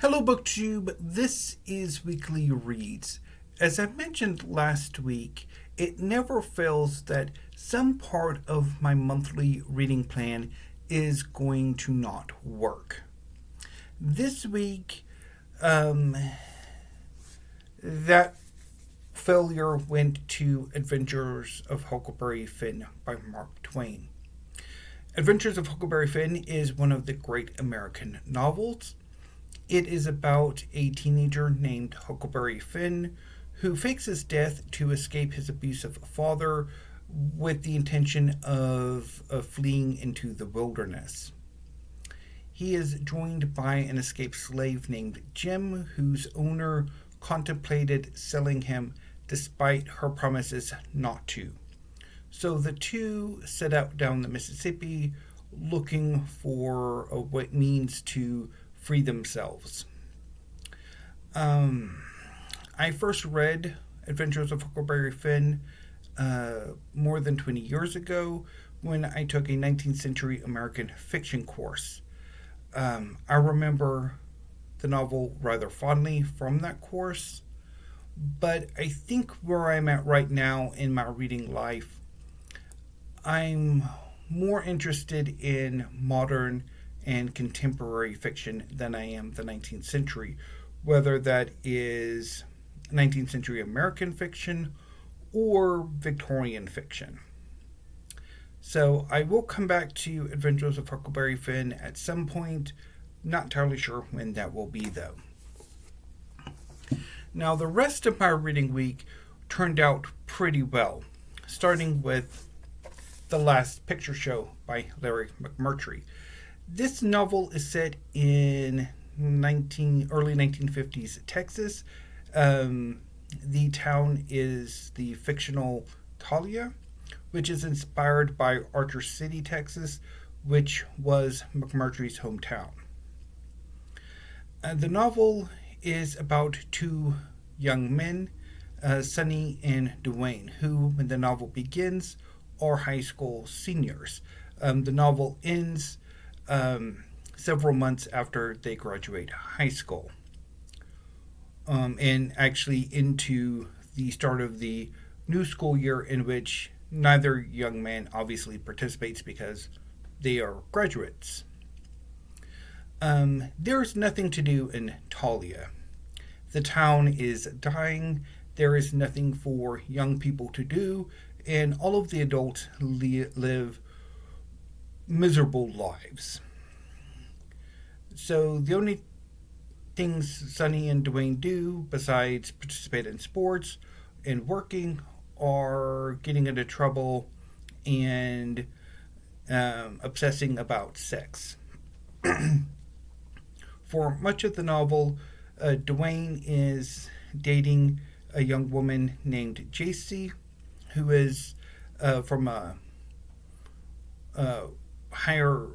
Hello, BookTube. This is Weekly Reads. As I mentioned last week, it never fails that some part of my monthly reading plan is going to not work. This week, that failure went to Adventures of Huckleberry Finn by Mark Twain. Adventures of Huckleberry Finn is one of the great American novels. It is about a teenager named Huckleberry Finn who fakes his death to escape his abusive father with the intention of fleeing into the wilderness. He is joined by an escaped slave named Jim, whose owner contemplated selling him despite her promises not to. So the two set out down the Mississippi looking for what it means to free themselves. I first read Adventures of Huckleberry Finn more than 20 years ago when I took a 19th century American fiction course. I remember the novel rather fondly from that course, but I think where I'm at right now in my reading life, I'm more interested in modern and contemporary fiction than I am the 19th century, whether that is 19th century American fiction or Victorian fiction. So I will come back to Adventures of Huckleberry Finn at some point, not entirely sure when that will be though. Now the rest of my reading week turned out pretty well, starting with The Last Picture Show by Larry McMurtry. This novel is set in early 1950s Texas. The town is the fictional Talia, which is inspired by Archer City, Texas, which was McMurtry's hometown. The novel is about two young men, Sonny and Dwayne, who, when the novel begins, are high school seniors. The novel ends several months after they graduate high school, and actually into the start of the new school year, in which neither young man obviously participates because they are graduates. There's nothing to do in Talia. The town is dying. There is nothing for young people to do, and all of the adults live miserable lives. So the only things Sonny and Dwayne do besides participate in sports and working are getting into trouble and obsessing about sex. For much of the novel, Dwayne is dating a young woman named JC, who is from a higher.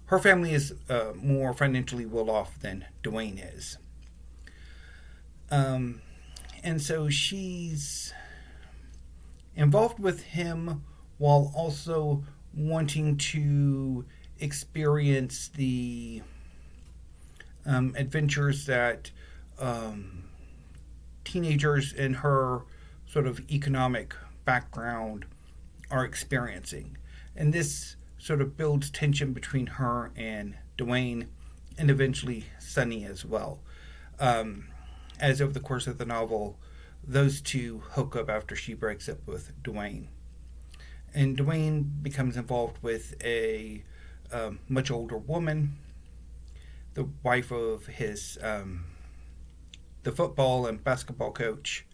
Her family is more financially well off than Dwayne is. And so she's involved with him while also wanting to experience the adventures that teenagers in her sort of economic background are experiencing. And this sort of builds tension between her and Dwayne, and eventually Sonny as well. As over the course of the novel, those two hook up after she breaks up with Dwayne. And Dwayne becomes involved with a much older woman, the wife of his the football and basketball coach.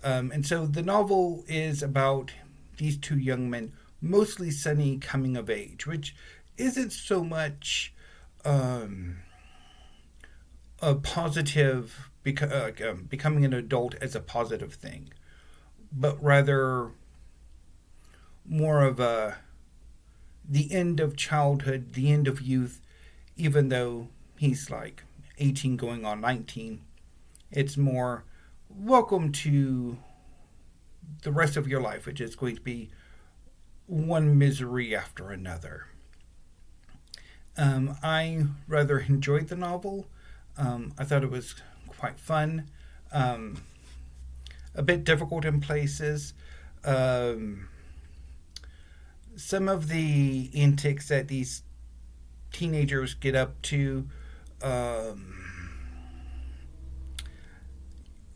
And so the novel is about these two young men, mostly Sonny coming of age, which isn't so much a positive, becoming an adult as a positive thing, but rather more of the end of childhood, the end of youth, even though he's like 18 going on 19. It's more, welcome to the rest of your life, which is going to be one misery after another. I rather enjoyed the novel. I thought it was quite fun, um, a bit difficult in places. Um, some of the antics that these teenagers get up to, um,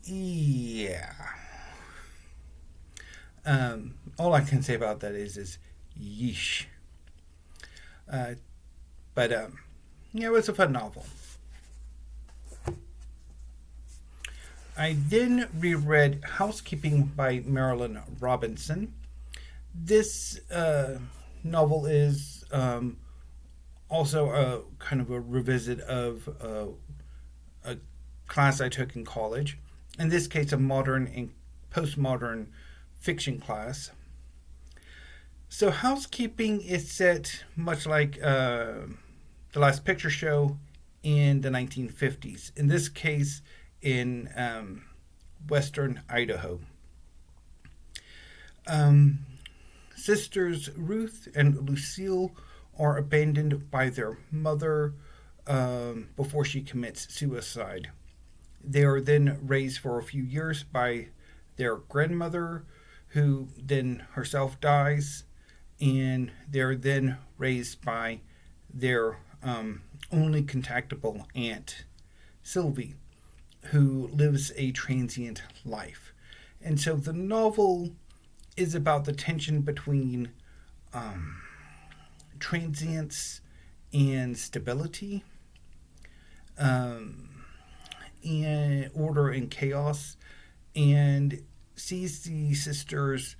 yeah. All I can say about that is yeesh. Uh, but yeah, it was a fun novel. I then reread Housekeeping by Marilynne Robinson. This novel is also a kind of a revisit of a class I took in college. In this case, a modern and postmodern fiction class. So, Housekeeping is set much like The Last Picture Show in the 1950s. In this case, in western Idaho. Sisters Ruth and Lucille are abandoned by their mother before she commits suicide. They are then raised for a few years by their grandmother, who then herself dies, and they're then raised by their only contactable aunt, Sylvie, who lives a transient life. And so the novel is about the tension between transience and stability, and order and chaos, and sees the sisters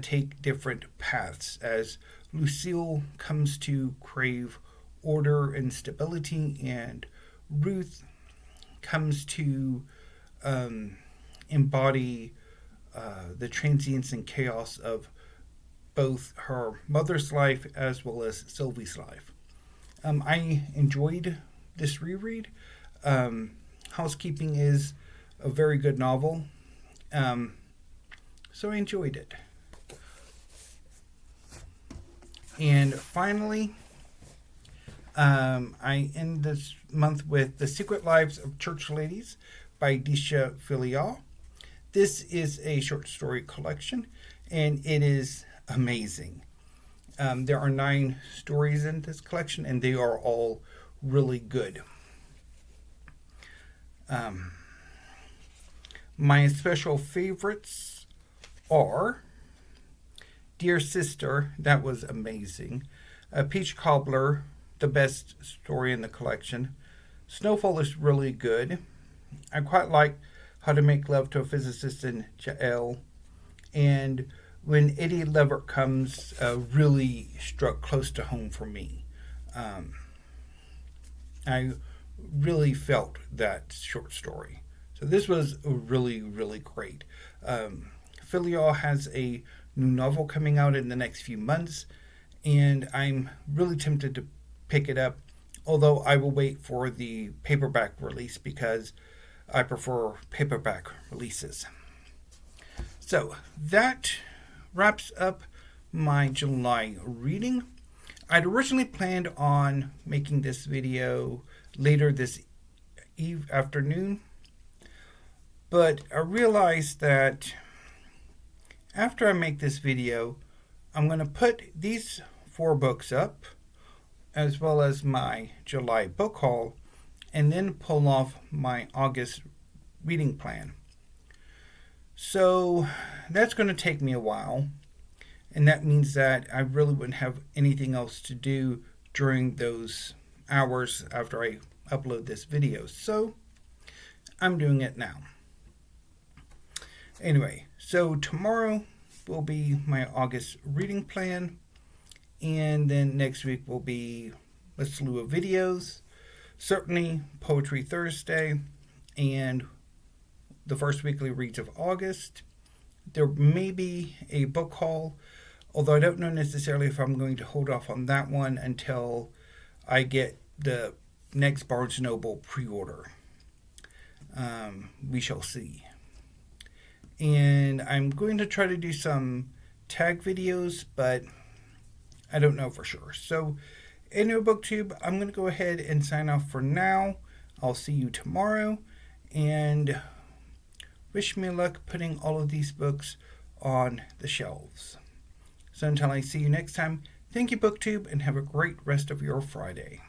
take different paths as Lucille comes to crave order and stability, and Ruth comes to embody the transience and chaos of both her mother's life as well as Sylvie's life. I enjoyed this reread. Housekeeping is a very good novel, so I enjoyed it. And finally, I end this month with The Secret Lives of Church Ladies by Deesha Philyaw. This is a short story collection, and it is amazing. There are 9 stories in this collection, and they are all really good. My special favorites are Dear Sister, that was amazing. Peach Cobbler, the best story in the collection. Snowfall is really good. I quite like How to Make Love to a Physicist in Jael. And When Eddie Leverett Comes really struck close to home for me. I really felt that short story. So this was really, really great. Philyaw has a new novel coming out in the next few months, and I'm really tempted to pick it up, although I will wait for the paperback release because I prefer paperback releases. So that wraps up my July reading. I'd originally planned on making this video later this afternoon, but I realized that after I make this video, I'm going to put these 4 books up, as well as my July book haul, and then pull off my August reading plan. So that's going to take me a while, and that means that I really wouldn't have anything else to do during those hours after I upload this video. So I'm doing it now. Anyway, so tomorrow will be my August reading plan, and then next week will be a slew of videos, certainly Poetry Thursday, and the first weekly reads of August. There may be a book haul, although I don't know necessarily if I'm going to hold off on that one until I get the next Barnes & Noble pre-order. We shall see. And I'm going to try to do some tag videos, but I don't know for sure. So Anyway, BookTube, I'm going to go ahead and sign off for now. I'll see you tomorrow, and wish me luck putting all of these books on the shelves. So until I see you next time, thank you, BookTube, and have a great rest of your Friday.